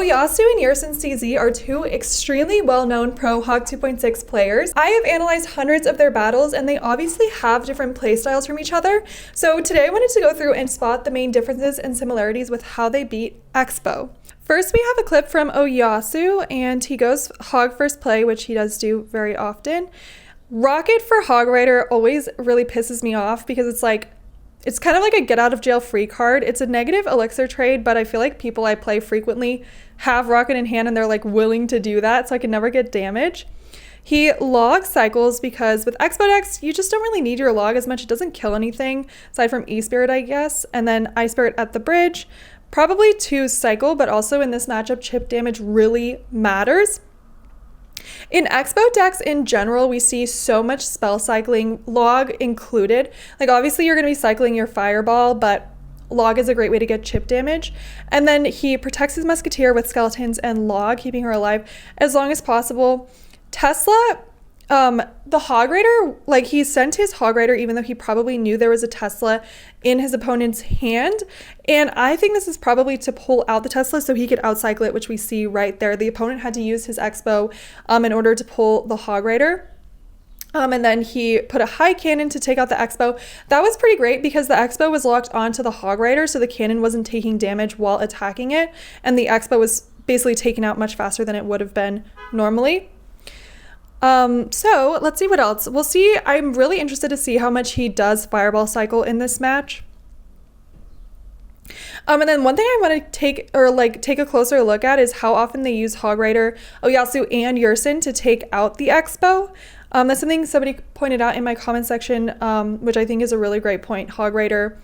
Yasu and YersonCZ are two extremely well-known pro Hog 2.6 players. I have analyzed hundreds of their battles and they obviously have different playstyles from each other. So today I wanted to go through and spot the main differences and similarities with how they beat Expo. First, we have a clip from O Yasu and he goes Hog first play, which he does do very often. Rocket for Hog Rider always really pisses me off because it's kind of like a get out of jail free card. It's a negative elixir trade, but I feel like people I play frequently have Rocket in hand and they're like willing to do that, so I can never get damage. He log cycles because with Expo decks, you just don't really need your log as much. It doesn't kill anything aside from E-Spirit, I guess. And then I-Spirit at the bridge, probably to cycle, but also in this matchup, chip damage really matters. In Expo decks in general, we see so much spell cycling, log included. Like obviously you're going to be cycling your fireball, but log is a great way to get chip damage. And then he protects his musketeer with skeletons and log, keeping her alive as long as possible. Tesla, the Hog Rider, like he sent his Hog Rider even though he probably knew there was a Tesla in his opponent's hand. And I think this is probably to pull out the Tesla so he could outcycle it, which we see right there. The opponent had to use his Expo in order to pull the Hog Rider. And then he put a high cannon to take out the Expo. That was pretty great because the Expo was locked onto the Hog Rider, so the cannon wasn't taking damage while attacking it. And the Expo was basically taken out much faster than it would have been normally. So let's see what else. We'll see. I'm really interested to see how much he does fireball cycle in this match. And then one thing I want to take a closer look at is how often they use Hog Rider, O Yasu, and Yerson to take out the Expo. That's something somebody pointed out in my comment section, which I think is a really great point. Hog Rider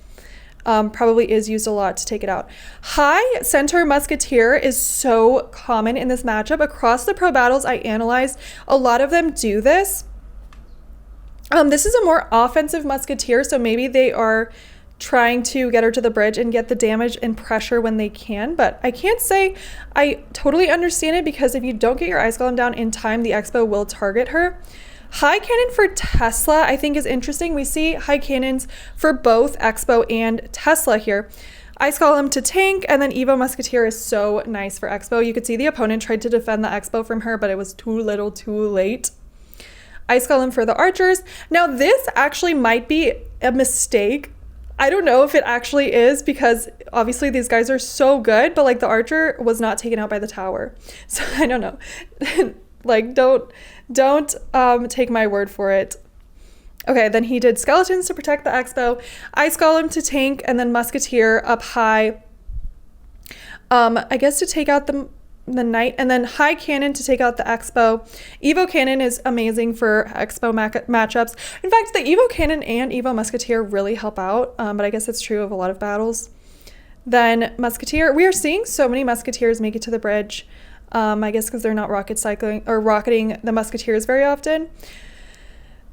probably is used a lot to take it out. High center musketeer is so common in this matchup. Across the pro battles I analyzed, a lot of them do this. This is a more offensive musketeer, so maybe they are trying to get her to the bridge and get the damage and pressure when they can, but I can't say I totally understand it because if you don't get your Ice Golem down in time, the Expo will target her. High cannon for Tesla I think is interesting. We see high cannons for both Expo and Tesla here. Ice Golem to tank, and then Evo Musketeer is so nice for Expo. You could see the opponent tried to defend the Expo from her, but it was too little too late. Ice Golem for the archers. Now this actually might be a mistake. I don't know if it actually is because obviously these guys are so good, but like the archer was not taken out by the tower. So I don't know. Like don't take my word for it. Okay, then he did skeletons to protect the Expo, Ice Golem to tank, and then Musketeer up high. I guess to take out the knight, and then high cannon to take out the Expo. Evo cannon is amazing for Expo matchups. In fact, the Evo cannon and Evo Musketeer really help out, but I guess it's true of a lot of battles. Then Musketeer, we are seeing so many Musketeers make it to the bridge. I guess because they're not rocketing the Musketeers very often.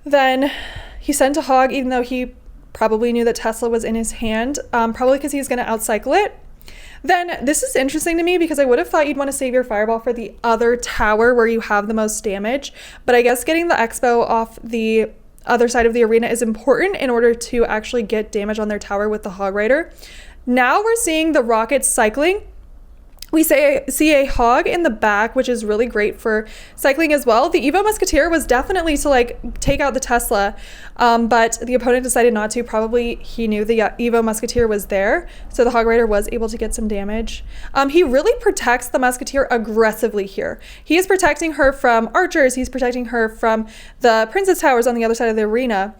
Then he sent a Hog, even though he probably knew that Tesla was in his hand, probably because he's going to outcycle it. Then this is interesting to me because I would have thought you'd want to save your fireball for the other tower where you have the most damage, but I guess getting the Expo off the other side of the arena is important in order to actually get damage on their tower with the Hog Rider. Now we're seeing the rockets cycling. We see a Hog in the back, which is really great for cycling as well. The Evo Musketeer was definitely to like take out the Tesla, but the opponent decided not to. Probably he knew the Evo Musketeer was there, so the Hog Rider was able to get some damage. He really protects the Musketeer aggressively here. He is protecting her from archers. He's protecting her from the Princess Towers on the other side of the arena.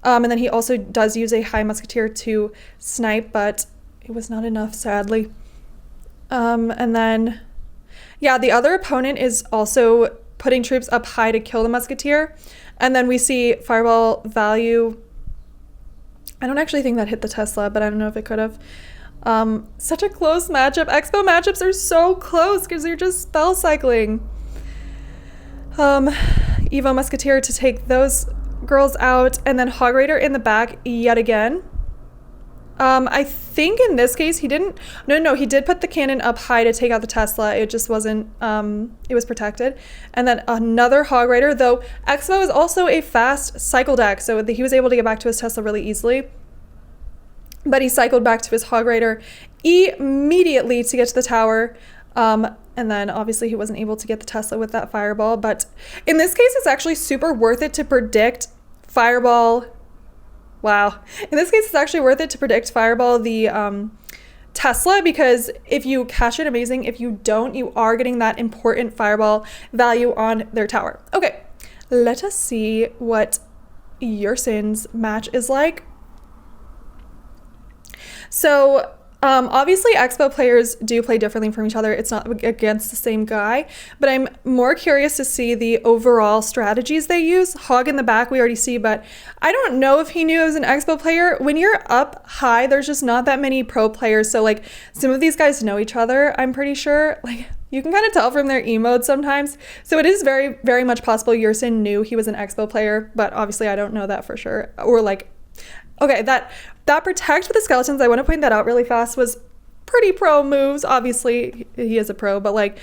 And then he also does use a High Musketeer to snipe, but it was not enough, sadly. And then, yeah, the other opponent is also putting troops up high to kill the Musketeer. And then we see fireball value. I don't actually think that hit the Tesla, but I don't know if it could have. Such a close matchup. Expo matchups are so close because they're just spell cycling. Evo Musketeer to take those girls out, and then Hog Rider in the back yet again. I think in this case he didn't, no, he did put the cannon up high to take out the Tesla. It just wasn't, it was protected. And then another Hog Rider, though Expo is also a fast cycle deck, so he was able to get back to his Tesla really easily. But he cycled back to his Hog Rider immediately to get to the tower. And then obviously he wasn't able to get the Tesla with that fireball. But in this case, it's actually super worth it to predict fireball. Wow. In this case, it's actually worth it to predict fireball the Tesla, because if you catch it, amazing. If you don't, you are getting that important fireball value on their tower. Okay, let us see what Yerson's match is like. So obviously Expo players do play differently from each other. It's not against the same guy, but I'm more curious to see the overall strategies they use. Hog in the back, we already see, but I don't know if he knew it was an Expo player. When you're up high, there's just not that many pro players. So like some of these guys know each other, I'm pretty sure. Like you can kind of tell from their emotes sometimes. So it is very, very much possible Yerson knew he was an Expo player, but obviously I don't know that for sure. Or like, okay, that protect with the skeletons, I want to point that out really fast, was pretty pro moves. Obviously he is a pro, but like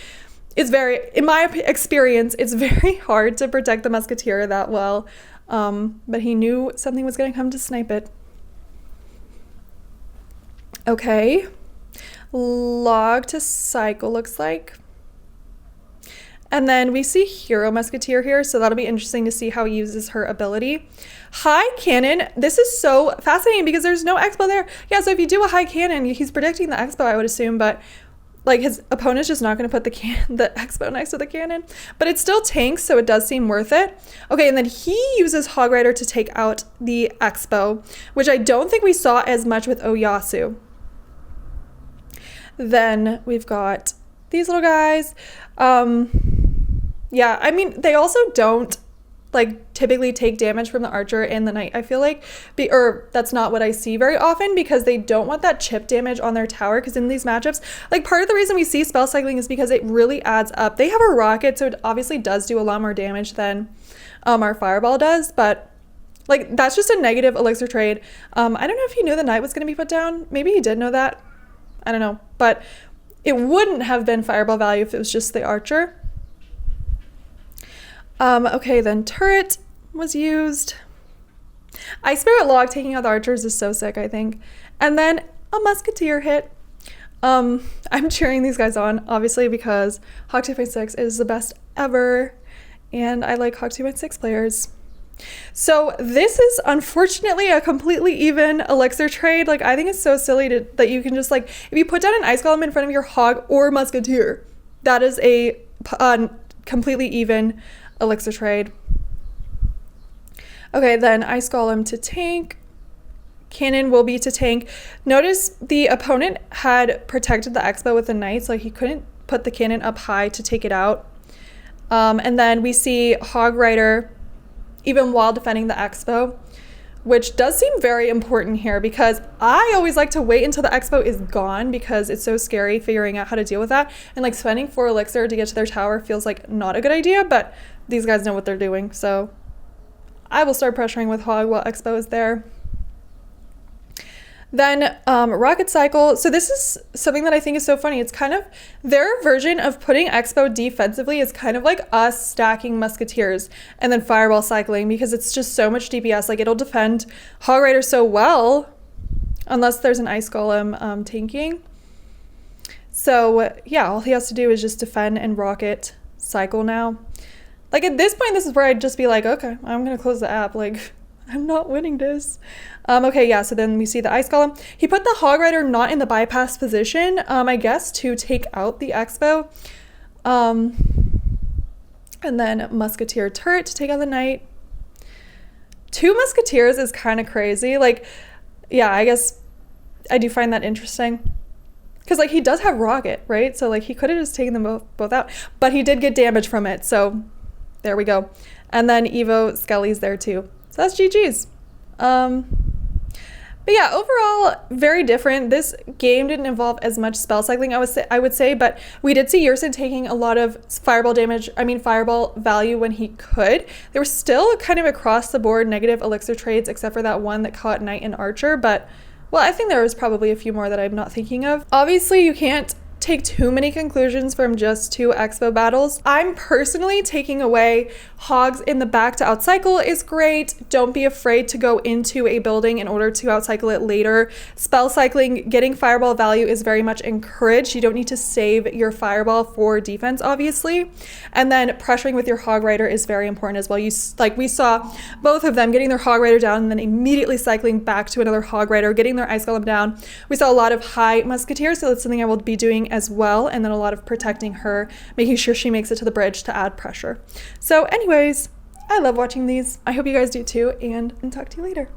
it's very, in my experience, it's very hard to protect the musketeer that well. But he knew something was going to come to snipe it. Okay, log to cycle looks like. And then we see Hero Musketeer here, so that'll be interesting to see how he uses her ability. High Cannon, this is so fascinating because there's no Expo there. Yeah, so if you do a High Cannon, he's predicting the Expo, I would assume, but like his opponent's just not going to put the Expo next to the cannon. But it still tanks, so it does seem worth it. Okay, and then he uses Hog Rider to take out the Expo, which I don't think we saw as much with O Yasu. Then we've got these little guys. Yeah, I mean, they also don't like typically take damage from the archer and the knight, I feel like, or that's not what I see very often, because they don't want that chip damage on their tower. Because in these matchups, like part of the reason we see spell cycling is because it really adds up. They have a rocket, so it obviously does do a lot more damage than our fireball does, but like that's just a negative elixir trade. I don't know if he knew the knight was going to be put down. Maybe he did know that, I don't know, but it wouldn't have been fireball value if it was just the archer. Okay, then turret was used. Ice Spirit Log taking out the archers is so sick, I think. And then a musketeer hit. I'm cheering these guys on, obviously, because Hawk 2.6 is the best ever, and I like Hawk 2.6 players. So this is unfortunately a completely even elixir trade. Like I think it's so silly that you can just like, if you put down an ice golem in front of your hog or musketeer, that is a completely even elixir trade. Okay, then ice golem to tank. Cannon will be to tank. Notice the opponent had protected the Expo with the knight, so he couldn't put the cannon up high to take it out. And then we see Hog Rider even while defending the Expo, which does seem very important here, because I always like to wait until the Expo is gone because it's so scary figuring out how to deal with that. And like spending 4 elixir to get to their tower feels like not a good idea, but these guys know what they're doing. So I will start pressuring with Hog while Expo is there. Then rocket cycle. So this is something that I think is so funny. It's kind of their version of putting Expo defensively is kind of like us stacking musketeers and then fireball cycling, because it's just so much DPS. Like it'll defend Hog Rider so well unless there's an ice golem tanking. So yeah, all he has to do is just defend and rocket cycle now. Like at this point, this is where I'd just be like, okay, I'm gonna close the app. Like I'm not winning this. Okay, yeah, so then we see the ice golem. He put the Hog Rider not in the bypass position, I guess, to take out the Expo. And then musketeer turret to take out the knight. 2 musketeers is kind of crazy. Like, yeah, I guess I do find that interesting. Because, like, he does have rocket, right? So, like, he could have just taken them both out. But he did get damage from it, so there we go. And then Evo Skelly's there, too. So that's GG's. But yeah, overall, very different. This game didn't involve as much spell cycling, I would say, but we did see Yerson taking a lot of fireball damage, fireball value when he could. There were still kind of across the board negative elixir trades, except for that one that caught Knight and Archer, but well, I think there was probably a few more that I'm not thinking of. Obviously, you can't take too many conclusions from just 2 expo battles. I'm personally taking away hogs in the back to outcycle is great. Don't be afraid to go into a building in order to outcycle it later. Spell cycling, getting fireball value is very much encouraged. You don't need to save your fireball for defense, obviously. And then pressuring with your hog rider is very important as well. We saw both of them getting their hog rider down and then immediately cycling back to another hog rider, getting their ice golem down. We saw a lot of high musketeer, so that's something I will be doing as well. And then a lot of protecting her, making sure she makes it to the bridge to add pressure. So anyways, I love watching these. I hope you guys do too, and talk to you later.